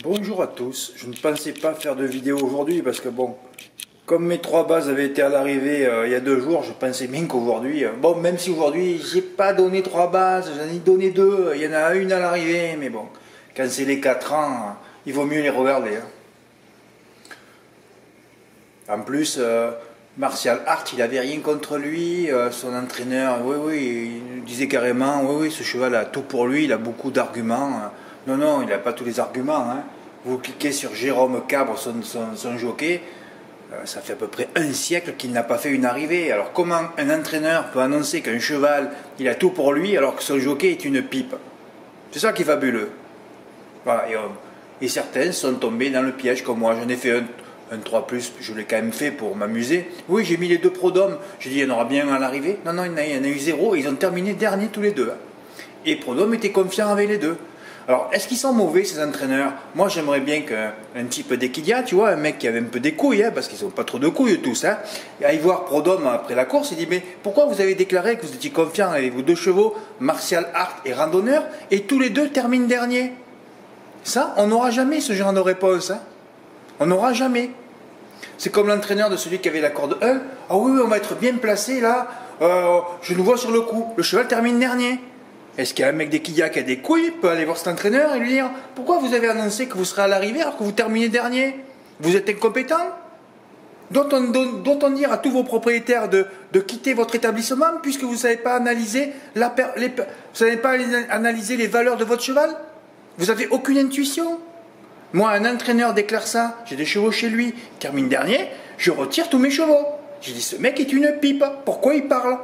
Bonjour à tous, je ne pensais pas faire de vidéo aujourd'hui parce que bon, comme mes 3 bases avaient été à l'arrivée il y a 2 jours, je pensais bien qu'aujourd'hui, bon même si aujourd'hui j'ai pas donné 3 bases, j'en ai donné 2, il y en a une à l'arrivée, mais bon, quand c'est les 4 ans, il vaut mieux les regarder. En plus, Martial Hart, il avait rien contre lui, son entraîneur, oui, il disait carrément, oui, ce cheval a tout pour lui, il a beaucoup d'arguments. Non, il n'a pas tous les arguments. Vous cliquez sur Jérôme Cabre, son jockey, ça fait à peu près un siècle qu'il n'a pas fait une arrivée. Alors comment un entraîneur peut annoncer qu'un cheval, il a tout pour lui, alors que son jockey est une pipe? C'est ça qui est fabuleux. Voilà, et certains sont tombés dans le piège comme moi. J'en ai fait un 3+, je l'ai quand même fait pour m'amuser. Oui, j'ai mis les 2 Prodhomme. J'ai dit, il y en aura bien un à l'arrivée. Non, il y en a eu 0 et ils ont terminé dernier tous les 2. Et Prodhomme était confiant avec les 2. Alors, est-ce qu'ils sont mauvais, ces entraîneurs? Moi, j'aimerais bien qu'un type d'Equidia, tu vois, un mec qui avait un peu des couilles, parce qu'ils n'ont pas trop de couilles tous, aille voir Prodhomme après la course, il dit, mais pourquoi vous avez déclaré que vous étiez confiant avec vos 2 chevaux, Martial Hart et Randonneur, et tous les 2 terminent dernier? Ça, on n'aura jamais ce genre de réponse. On n'aura jamais. C'est comme l'entraîneur de celui qui avait la corde 1. Ah oui, on va être bien placé là. Je nous vois sur le coup. Le cheval termine dernier. Est-ce qu'il y a un mec d'Equidia qui a des couilles, peut aller voir cet entraîneur et lui dire pourquoi vous avez annoncé que vous serez à l'arrivée alors que vous terminez dernier? Vous êtes incompétent? Doit-on dire à tous vos propriétaires de quitter votre établissement puisque vous ne savez pas analyser les valeurs de votre cheval? Vous n'avez aucune intuition? Moi, un entraîneur déclare ça, j'ai des chevaux chez lui, il termine dernier, je retire tous mes chevaux. J'ai dit, ce mec est une pipe, pourquoi il parle?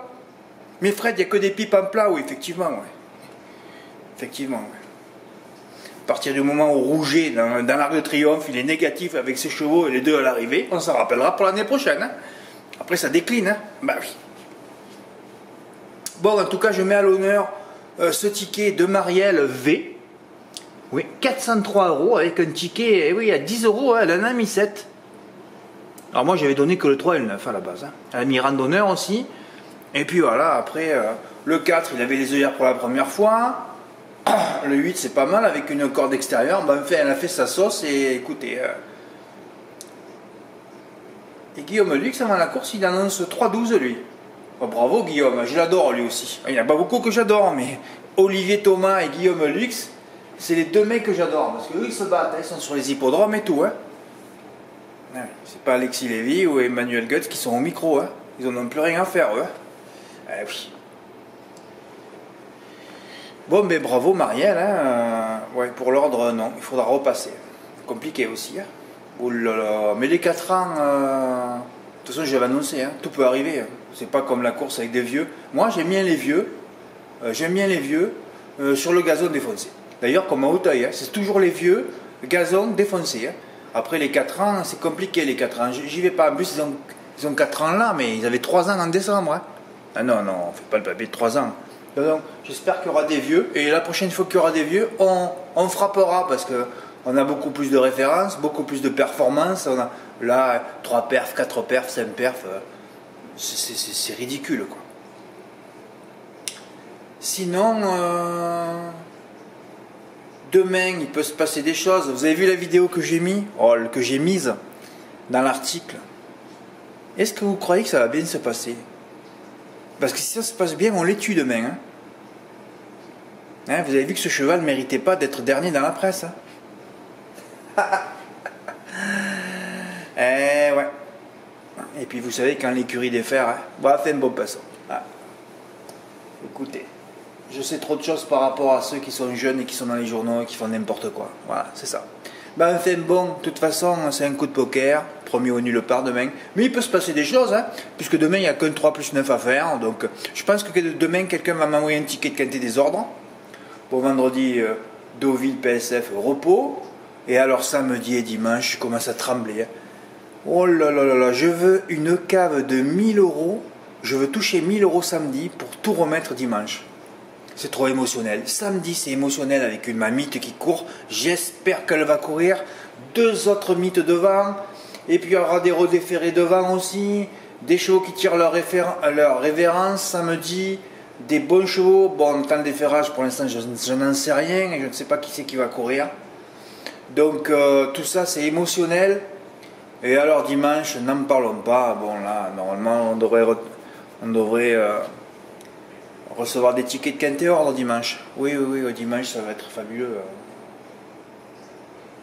Mais Fred, il n'y a que des pipes en plat, oui, effectivement, ouais. Effectivement, ouais. À partir du moment où Rouget, dans l'Arc de Triomphe, il est négatif avec ses chevaux et les 2 à l'arrivée, on s'en rappellera pour l'année prochaine. Après, ça décline, Bah oui. Bon, en tout cas, je mets à l'honneur ce ticket de Marielle V. Oui, 403 € avec un ticket, à 10 €, elle en a mis 7. Alors moi j'avais donné que le 3 et le 9 à la base. Elle a mis randonneur aussi. Et puis voilà, après, le 4, il avait les œillères pour la première fois. Le 8, c'est pas mal avec une corde extérieure. Ben, enfin, elle a fait sa sauce et écoutez. Et Guillaume Lux, avant la course, il annonce 3-12 lui. Oh, bravo Guillaume, je l'adore lui aussi. Il n'y en a pas beaucoup que j'adore, mais Olivier Thomas et Guillaume Lux, c'est les 2 mecs que j'adore, parce qu'eux ils se battent, ils sont sur les hippodromes et tout. C'est pas Alexis Lévy ou Emmanuel Goetz qui sont au micro, ils n'en ont plus rien à faire, eux. Oui. Bon, ben bravo Marielle, ouais, pour l'ordre, non, il faudra repasser. Compliqué aussi, Oh là là, mais les 4 ans, de toute façon j'avais annoncé, tout peut arriver. C'est pas comme la course avec des vieux. Moi j'aime bien les vieux, sur le gazon défoncé. D'ailleurs, comme à Hauteuil, c'est toujours les vieux gazons défoncés. Après les 4 ans, c'est compliqué les 4 ans. J'y vais pas. En plus, ils ont 4 ans là, mais ils avaient 3 ans en décembre. Ah non, on fait pas le papier de 3 ans. Donc, j'espère qu'il y aura des vieux. Et la prochaine fois qu'il y aura des vieux, on frappera parce qu'on a beaucoup plus de références, beaucoup plus de performances. On a là 3 perfs, 4 perfs, 5 perfs. C'est ridicule, quoi. Sinon, demain, il peut se passer des choses. Vous avez vu la vidéo que j'ai mise dans l'article? Est-ce que vous croyez que ça va bien se passer? Parce que si ça se passe bien, on les tue demain. Vous avez vu que ce cheval ne méritait pas d'être dernier dans la presse. Ouais. Et puis vous savez, quand l'écurie des fers, fait un bon passant. Écoutez. Je sais trop de choses par rapport à ceux qui sont jeunes et qui sont dans les journaux et qui font n'importe quoi. Voilà, c'est ça. Enfin bon, de toute façon, c'est un coup de poker, premier au nulle part demain. Mais il peut se passer des choses, puisque demain, il n'y a qu'un 3+9 à faire. Donc, je pense que demain, quelqu'un va m'envoyer un ticket de quintet des ordres. Pour vendredi, Deauville, PSF, repos. Et alors, samedi et dimanche, je commence à trembler. Oh là là là là, je veux une cave de 1000 €. Je veux toucher 1000 € samedi pour tout remettre dimanche. C'est trop émotionnel. Samedi, c'est émotionnel avec une mamite qui court. J'espère qu'elle va courir. 2 autres mythes devant. Et puis, il y aura des redéférés devant aussi. Des chevaux qui tirent leur révérence samedi. Des bons chevaux. Bon, en temps de déferrage, pour l'instant, je n'en sais rien. Et je ne sais pas qui c'est qui va courir. Donc tout ça c'est émotionnel. Et alors dimanche, n'en parlons pas. Bon là, normalement on devrait recevoir des tickets de Quintéordre dimanche. Oui, oui, oui, dimanche ça va être fabuleux.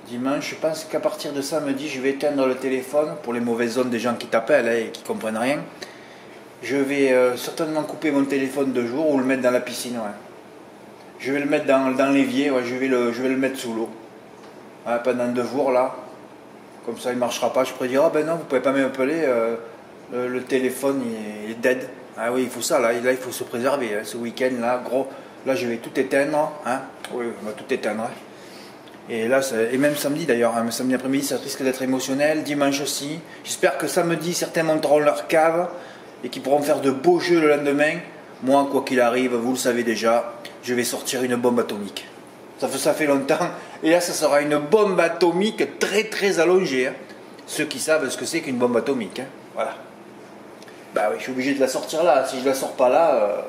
Dimanche, je pense qu'à partir de samedi, je vais éteindre le téléphone pour les mauvaises ondes des gens qui t'appellent et qui comprennent rien. Je vais certainement couper mon téléphone 2 jours ou le mettre dans la piscine. Ouais. Je vais le mettre dans l'évier, ouais, je vais le mettre sous l'eau. Ouais, pendant 2 jours là. Comme ça il ne marchera pas. Je pourrais dire, ah ben non, vous ne pouvez pas m'appeler, le téléphone il est dead. Ah oui, il faut ça, là il faut se préserver. Hein. Ce week-end là, gros, là je vais tout éteindre. Hein. Oui, on va tout éteindre. Hein. Et là, et même samedi d'ailleurs, hein, samedi après-midi, ça risque d'être émotionnel, dimanche aussi. J'espère que samedi, certains monteront leur cave et qu'ils pourront faire de beaux jeux le lendemain. Moi, quoi qu'il arrive, vous le savez déjà, je vais sortir une bombe atomique. Ça fait longtemps. Et là, ça sera une bombe atomique très très allongée. Hein. Ceux qui savent ce que c'est qu'une bombe atomique. Hein. Voilà. Bah oui, je suis obligé de la sortir là. Si je la sors pas là...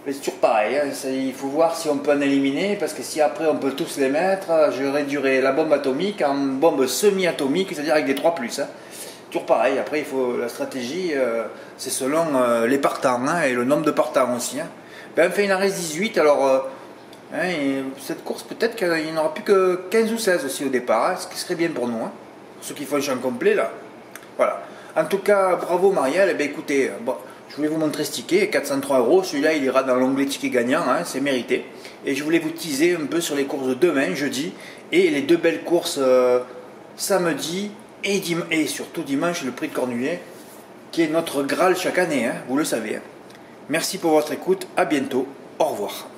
Mais c'est toujours pareil, hein. Il faut voir si on peut en éliminer, parce que si après on peut tous les mettre, je réduirai la bombe atomique en bombe semi-atomique, c'est-à-dire avec des 3+. Hein. Toujours pareil, après la stratégie, c'est selon les partants, hein, et le nombre de partants aussi. Hein. Ben, enfin, il en reste 18, alors hein, cette course, peut-être qu'il n'y en aura plus que 15 ou 16 aussi au départ, hein, ce qui serait bien pour nous, hein, pour ceux qui font le champ complet là. Voilà. En tout cas, bravo Marielle, eh bien, écoutez, bon, je voulais vous montrer ce ticket, 403 €, celui-là il ira dans l'onglet ticket gagnant, hein, c'est mérité. Et je voulais vous teaser un peu sur les courses de demain, jeudi, et les 2 belles courses samedi et surtout dimanche, le prix de Cornulier, qui est notre Graal chaque année, hein, vous le savez. Hein. Merci pour votre écoute, à bientôt, au revoir.